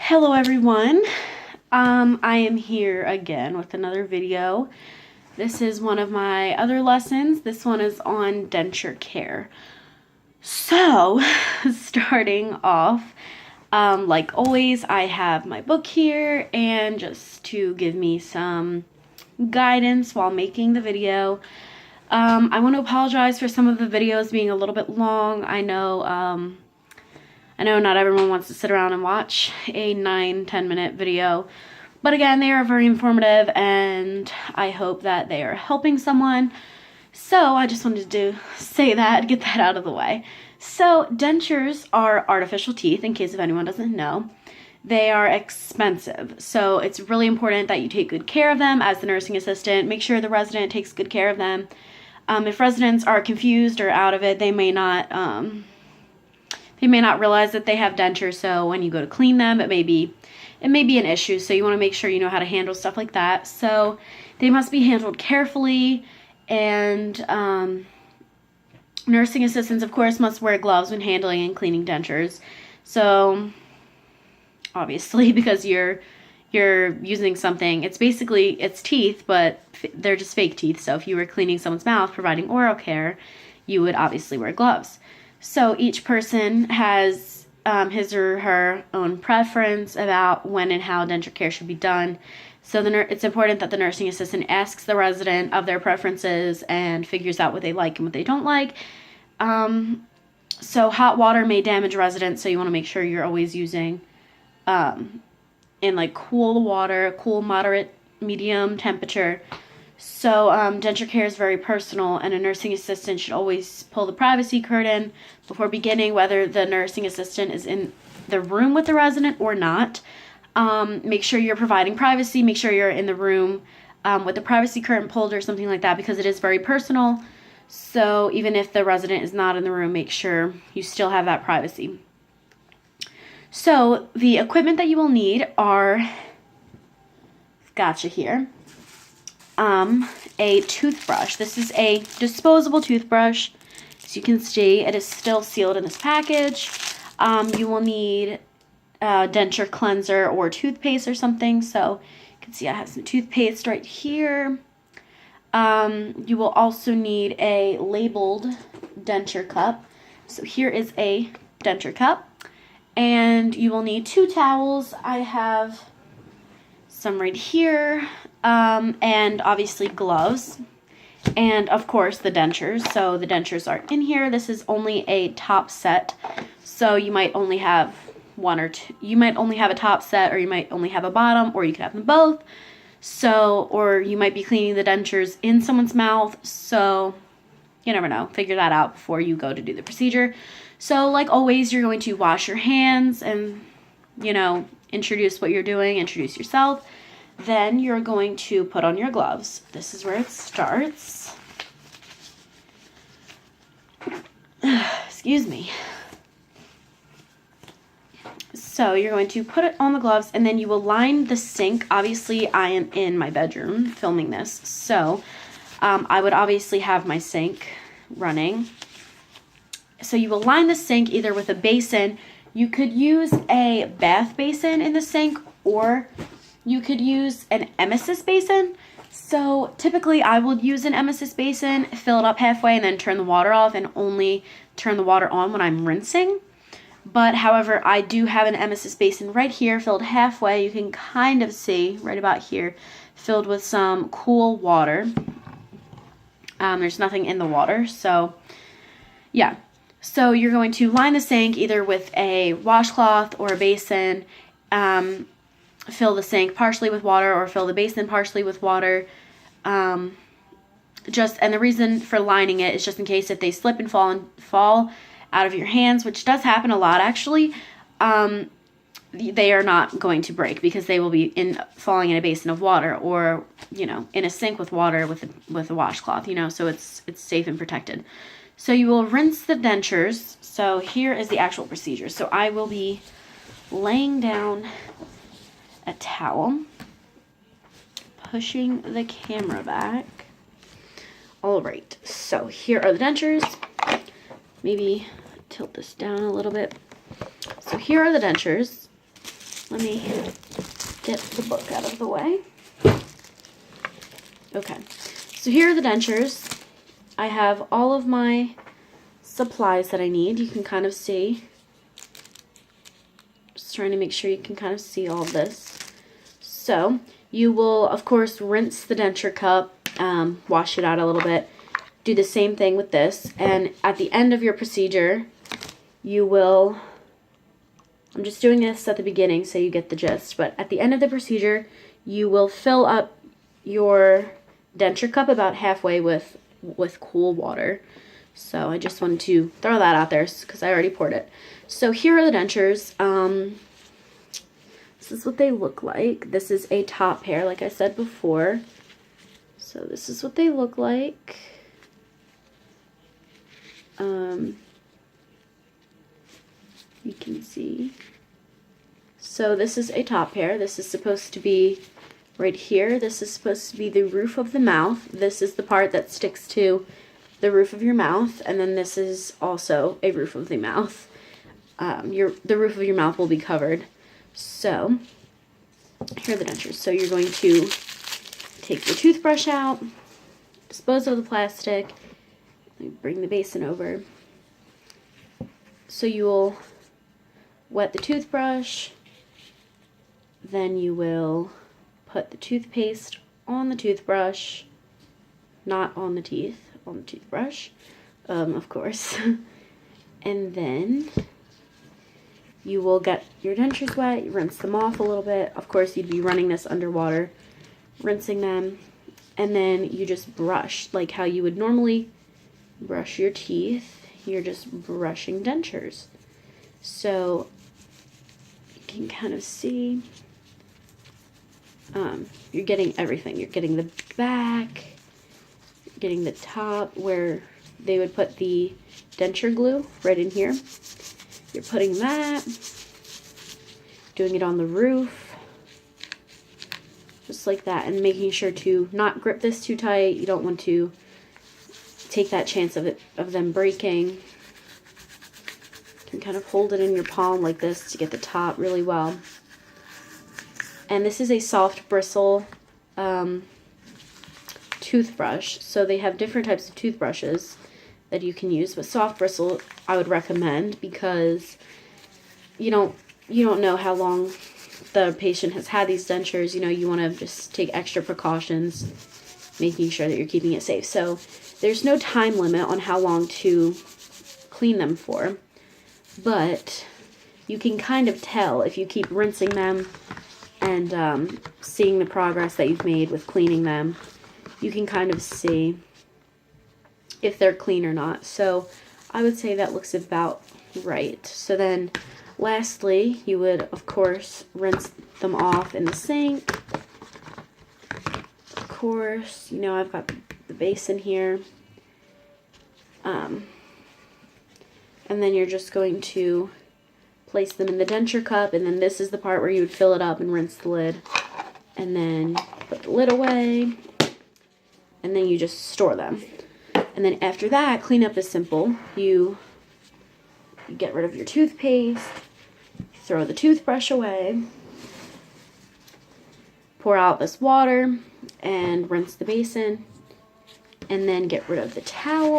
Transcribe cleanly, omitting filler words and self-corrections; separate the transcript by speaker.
Speaker 1: Hello everyone. I am here again with another video. This is one of my other lessons. This one is on denture care. So, starting off, like always, I have my book here, and just to give me some guidance while making the video. I want to apologize for some of the videos being a little bit long. I know not everyone wants to sit around and watch a 9-10 minute video, but again, they are very informative and I hope that they are helping someone. So I just wanted to say that, get that out of the way. So dentures are artificial teeth, in case if anyone doesn't know. They are expensive, so it's really important that you take good care of them as the nursing assistant. Make sure the resident takes good care of them. If residents are confused or out of it, they may not realize that they have dentures, so when you go to clean them, it may be an issue, so you want to make sure you know how to handle stuff like that. So they must be handled carefully, and nursing assistants, of course, must wear gloves when handling and cleaning dentures. So obviously, because you're using something, it's teeth, but they're just fake teeth. So if you were cleaning someone's mouth, providing oral care, you would obviously wear gloves. So each person has his or her own preference about when and how denture care should be done. So it's important that the nursing assistant asks the resident of their preferences and figures out what they like and what they don't like. So hot water may damage residents, so you want to make sure you're always using in like cool water, cool, moderate, medium temperature. So denture care is very personal, and a nursing assistant should always pull the privacy curtain before beginning, whether the nursing assistant is in the room with the resident or not. Make sure you're providing privacy. Make sure you're in the room with the privacy curtain pulled or something like that, because it is very personal. So even if the resident is not in the room, make sure you still have that privacy. So the equipment that you will need are, gotcha here. A toothbrush. This is a disposable toothbrush. As you can see, it is still sealed in this package. You will need a denture cleanser or toothpaste or something. So you can see I have some toothpaste right here. You will also need a labeled denture cup. So here is a denture cup. And you will need 2 towels. I have some right here. And obviously gloves, and of course the dentures. So the dentures are in here. This is only a top set, so you might only have one or two. You might only have a top set, or you might only have a bottom, or you could have them both. So, or you might be cleaning the dentures in someone's mouth, so you never know. Figure that out before you go to do the procedure. So like always, you're going to wash your hands and, introduce what you're doing, introduce yourself. Then you're going to put on your gloves. This is where it starts. Excuse me. So you're going to put it on the gloves, and then you will line the sink. Obviously, I am in my bedroom filming this, so I would obviously have my sink running. So you will line the sink either with a basin. You could use a bath basin in the sink, or you could use an emesis basin. So typically I will use an emesis basin, fill it up halfway, and then turn the water off, and only turn the water on when I'm rinsing. But however, I do have an emesis basin right here filled halfway. You can kind of see right about here, filled with some cool water. There's nothing in the water, so yeah. So you're going to line the sink either with a washcloth or a basin. Fill the sink partially with water, or fill the basin partially with water. And the reason for lining it is just in case if they slip and fall out of your hands, which does happen a lot actually. They are not going to break because they will be falling in a basin of water, or in a sink with water with a washcloth. So it's safe and protected. So you will rinse the dentures. So here is the actual procedure. So I will be laying down a towel, pushing the camera back. All right, so here are the dentures. Maybe tilt this down a little bit. So here are the dentures. Let me get the book out of the way. Okay, so here are the dentures. I have all of my supplies that I need. You can kind of see. Just trying to make sure you can kind of see all of this. So you will, of course, rinse the denture cup, wash it out a little bit. Do the same thing with this. And at the end of your procedure, you will, I'm just doing this at the beginning so you get the gist, but at the end of the procedure, you will fill up your denture cup about halfway with cool water. So I just wanted to throw that out there because I already poured it. So here are the dentures. This is what they look like. This is a top pair, like I said before. So this is what they look like. You can see. So this is a top pair. This is supposed to be right here. This is supposed to be the roof of the mouth. This is the part that sticks to the roof of your mouth, and then this is also a roof of the mouth. The roof of your mouth will be covered. So here are the dentures. So you're going to take your toothbrush out, dispose of the plastic, bring the basin over. So you will wet the toothbrush, then you will put the toothpaste on the toothbrush, not on the teeth, on the toothbrush, of course. And then you will get your dentures wet, you rinse them off a little bit. Of course, you'd be running this underwater, rinsing them, and then you just brush like how you would normally brush your teeth. You're just brushing dentures. So you can kind of see you're getting everything. You're getting the back, you're getting the top where they would put the denture glue right in here. You're putting that, doing it on the roof, just like that, and making sure to not grip this too tight. You don't want to take that chance of them breaking. You can kind of hold it in your palm like this to get the top really well. And this is a soft bristle toothbrush. So they have different types of toothbrushes that you can use, but soft bristle I would recommend because you don't know how long the patient has had these dentures. You know, you want to just take extra precautions, making sure that you're keeping it safe. So there's no time limit on how long to clean them for, but you can kind of tell if you keep rinsing them and seeing the progress that you've made with cleaning them. You can kind of see if they're clean or not. So I would say that looks about right. So then lastly, you would of course rinse them off in the sink. Of course, you know, I've got the basin here. And then you're just going to place them in the denture cup, and then this is the part where you would fill it up and rinse the lid, and then put the lid away, and then you just store them. And then after that, cleanup is simple. You get rid of your toothpaste, throw the toothbrush away, pour out this water, and rinse the basin, and then get rid of the towel.